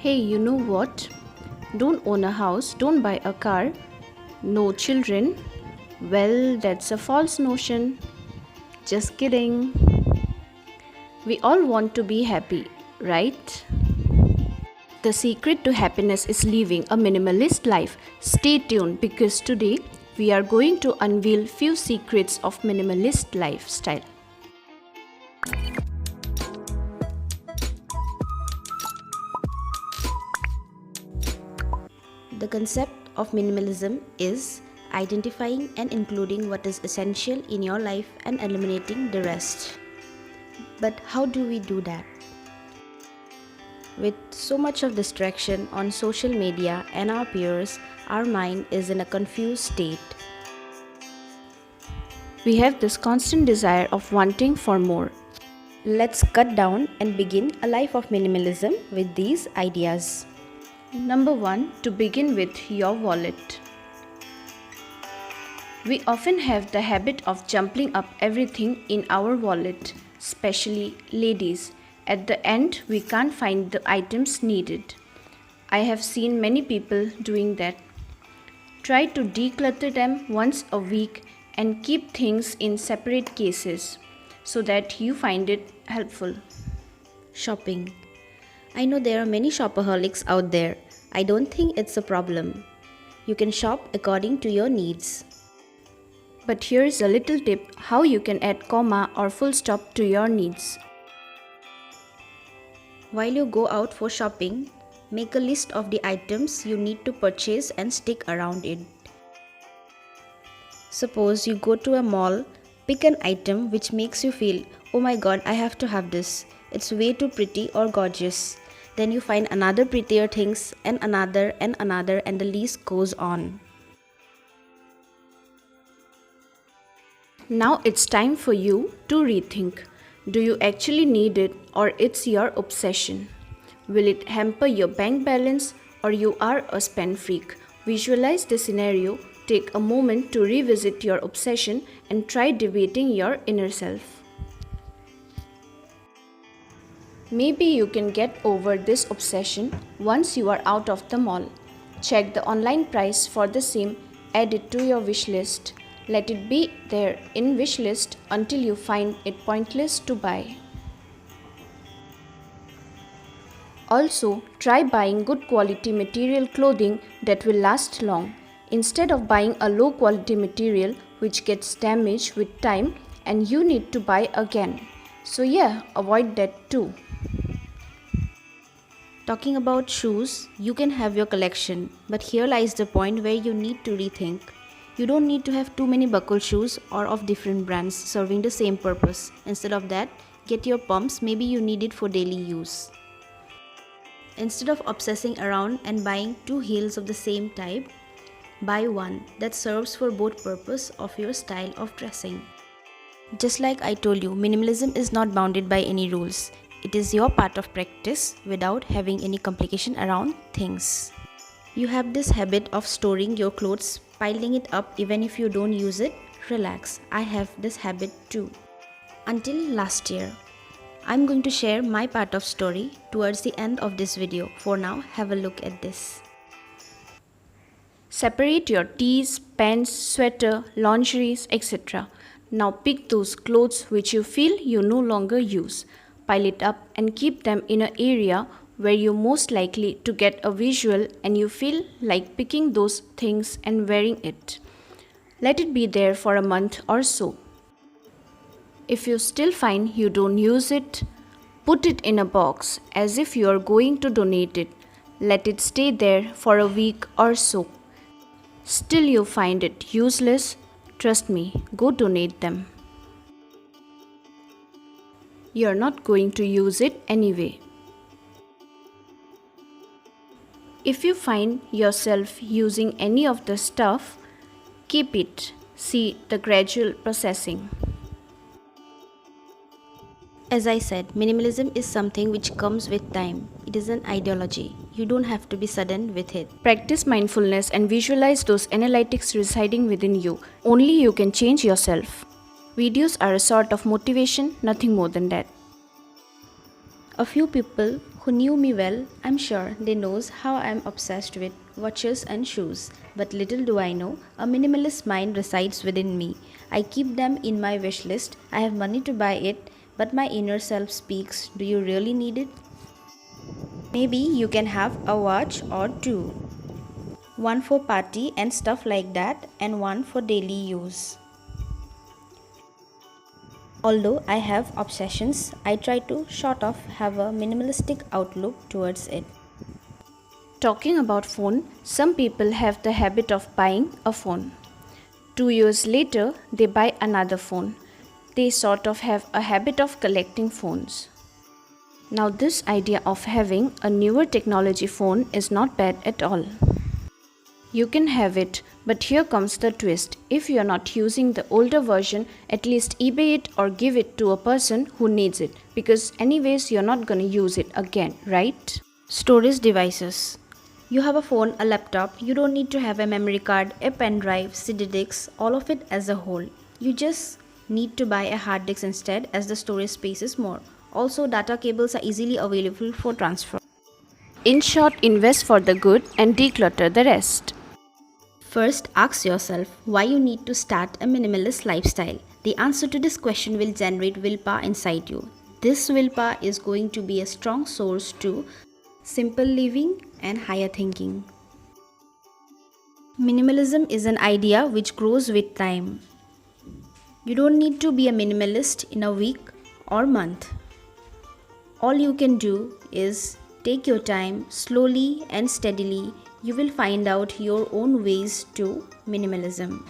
Hey, you know what? Don't own a house, don't buy a car, no children. Well, that's a false notion. Just kidding. We all want to be happy, right? The secret to happiness is living a minimalist life. Stay tuned because today we are going to unveil few secrets of minimalist lifestyle. The concept of minimalism is identifying and including what is essential in your life and eliminating the rest. But how do we do that? With so much of distraction on social media and our peers, our mind is in a confused state. We have this constant desire of wanting for more. Let's cut down and begin a life of minimalism with these ideas. Number 1, to begin with your wallet. We often have the habit of jumping up everything in our wallet, especially ladies. At the end, we can't find the items needed. I have seen many people doing that. Try to declutter them once a week and keep things in separate cases so that you find it helpful. Shopping. I know there are many shopaholics out there. I don't think it's a problem. You can shop according to your needs. But here's a little tip how you can add comma or full stop to your needs. While you go out for shopping, make a list of the items you need to purchase and stick around it. Suppose you go to a mall, pick an item which makes you feel, oh my god, I have to have this. It's way too pretty or gorgeous. Then you find another prettier things and another and the list goes on. Now it's time for you to rethink. Do you actually need it or it's your obsession? Will it hamper your bank balance or you are a spend freak? Visualize the scenario, take a moment to revisit your obsession and try debating your inner self. Maybe you can get over this obsession once you are out of the mall. Check the online price for the same, add it to your wish list. Let it be there in wish list until you find it pointless to buy. Also, try buying good quality material clothing that will last long, instead of buying a low quality material which gets damaged with time and you need to buy again. So yeah, avoid that too. Talking about shoes, you can have your collection, but here lies the point where you need to rethink. You don't need to have too many buckle shoes or of different brands serving the same purpose. Instead of that, get your pumps, maybe you need it for daily use. Instead of obsessing around and buying 2 heels of the same type, buy one that serves for both purpose of your style of dressing. Just like I told you, minimalism is not bounded by any rules. It is your part of practice without having any complication around things. You have this habit of storing your clothes, piling it up even if you don't use it. Relax, I have this habit too. Until last year. I'm going to share my part of story towards the end of this video. For now, have a look at this. Separate your tees, pants, sweater, lingeries, etc. Now pick those clothes which you feel you no longer use. Pile it up and keep them in an area where you're most likely to get a visual and you feel like picking those things and wearing it. Let it be there for a month or so. If you still find you don't use it, put it in a box as if you are going to donate it. Let it stay there for a week or so. Still you find it useless, trust me, go donate them. You're not going to use it anyway. If you find yourself using any of the stuff, keep it. See the gradual processing. As I said, minimalism is something which comes with time. It is an ideology. You don't have to be sudden with it. Practice mindfulness and visualize those analytics residing within you. Only you can change yourself. Videos are a sort of motivation, nothing more than that. A few people who knew me well, I'm sure they knows how I'm obsessed with watches and shoes. But little do I know, a minimalist mind resides within me. I keep them in my wish list. I have money to buy it, but my inner self speaks, do you really need it? Maybe you can have a watch or two. One for party and stuff like that, and one for daily use. Although I have obsessions, I try to sort of have a minimalistic outlook towards it. Talking about phone, some people have the habit of buying a phone. 2 years later, they buy another phone. They sort of have a habit of collecting phones. Now this idea of having a newer technology phone is not bad at all. You can have it, but here comes the twist. If you are not using the older version, at least eBay it or give it to a person who needs it, because anyways you're not gonna use it again, right? Storage devices. You have a phone, a laptop, you don't need to have a memory card, a pen drive, CD disks, all of it as a whole. You just need to buy a hard disk instead, as the storage space is more. Also, data cables are easily available for transfer. In short, invest for the good and declutter the rest. First, ask yourself why you need to start a minimalist lifestyle. The answer to this question will generate willpower inside you. This willpower is going to be a strong source to simple living and higher thinking. Minimalism is an idea which grows with time. You don't need to be a minimalist in a week or month. All you can do is take your time slowly and steadily. You will find out your own ways to minimalism.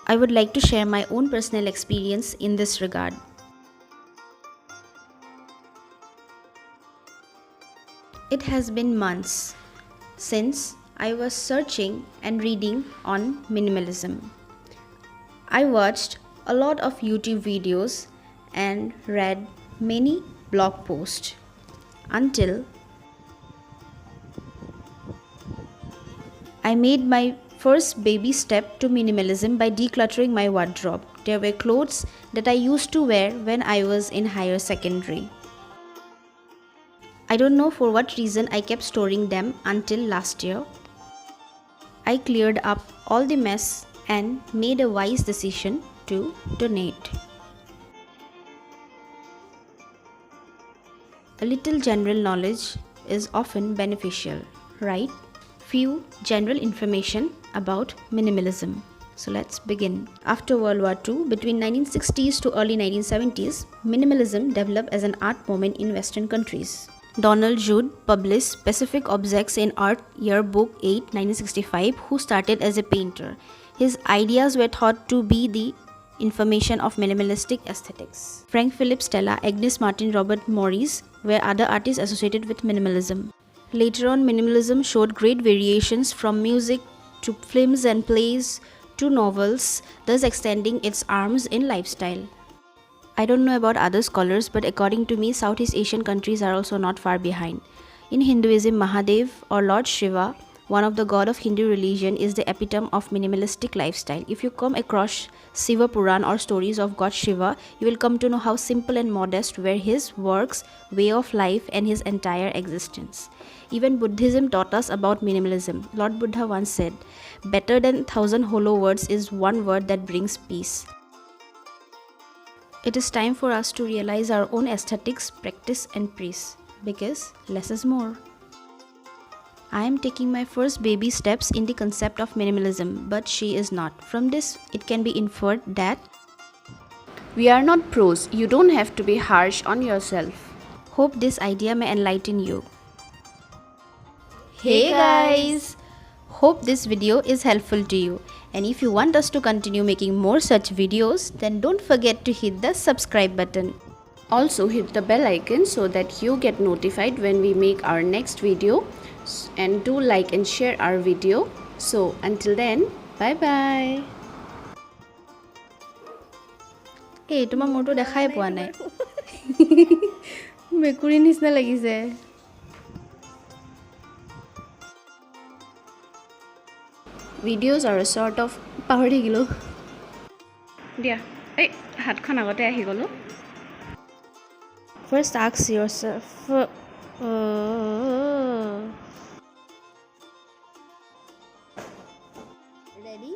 I would like to share my own personal experience in this regard. It has been months since I was searching and reading on minimalism. I watched a lot of YouTube videos and read many blog post until I made my first baby step to minimalism by decluttering my wardrobe. There were clothes that I used to wear when I was in higher secondary. I don't know for what reason I kept storing them until last year. I cleared up all the mess and made a wise decision to donate. A little general knowledge is often beneficial, right? Few general information about minimalism. So let's begin. After World War II, between 1960s to early 1970s, minimalism developed as an art movement in Western countries. Donald Judd published Specific Objects in Art Yearbook 8, 1965, who started as a painter. His ideas were thought to be the information of minimalistic aesthetics. Frank Philip Stella, Agnes Martin, Robert Morris were other artists associated with minimalism. Later on, minimalism showed great variations from music to films and plays to novels, thus extending its arms in lifestyle. I don't know about other scholars, but according to me, Southeast Asian countries are also not far behind. In Hinduism, Mahadev or Lord Shiva, one of the god of Hindu religion, is the epitome of minimalistic lifestyle. If you come across Shiva Puran or stories of God Shiva, you will come to know how simple and modest were his works, way of life, and his entire existence. Even Buddhism taught us about minimalism. Lord Buddha once said, "Better than 1,000 hollow words is one word that brings peace." It is time for us to realize our own aesthetics, practice, and praise, because less is more. I am taking my first baby steps in the concept of minimalism, but she is not. From this, it can be inferred that we are not pros. You don't have to be harsh on yourself. Hope this idea may enlighten you. Hey guys! Hope this video is helpful to you. And if you want us to continue making more such videos, then don't forget to hit the subscribe button. Also hit the bell icon so that you get notified when we make our next video. And do like and share our video. So until then, bye bye. Hey, তোমাৰ মোৰটো দেখাই পোৱা নাই। মেকুৰী নিচিনা লাগিছে। Videos are a sort of পাহৰি গিলো। দিয়া এই হাতখন আগতে আহি গ'লোঁ। First, ask yourself. Ready?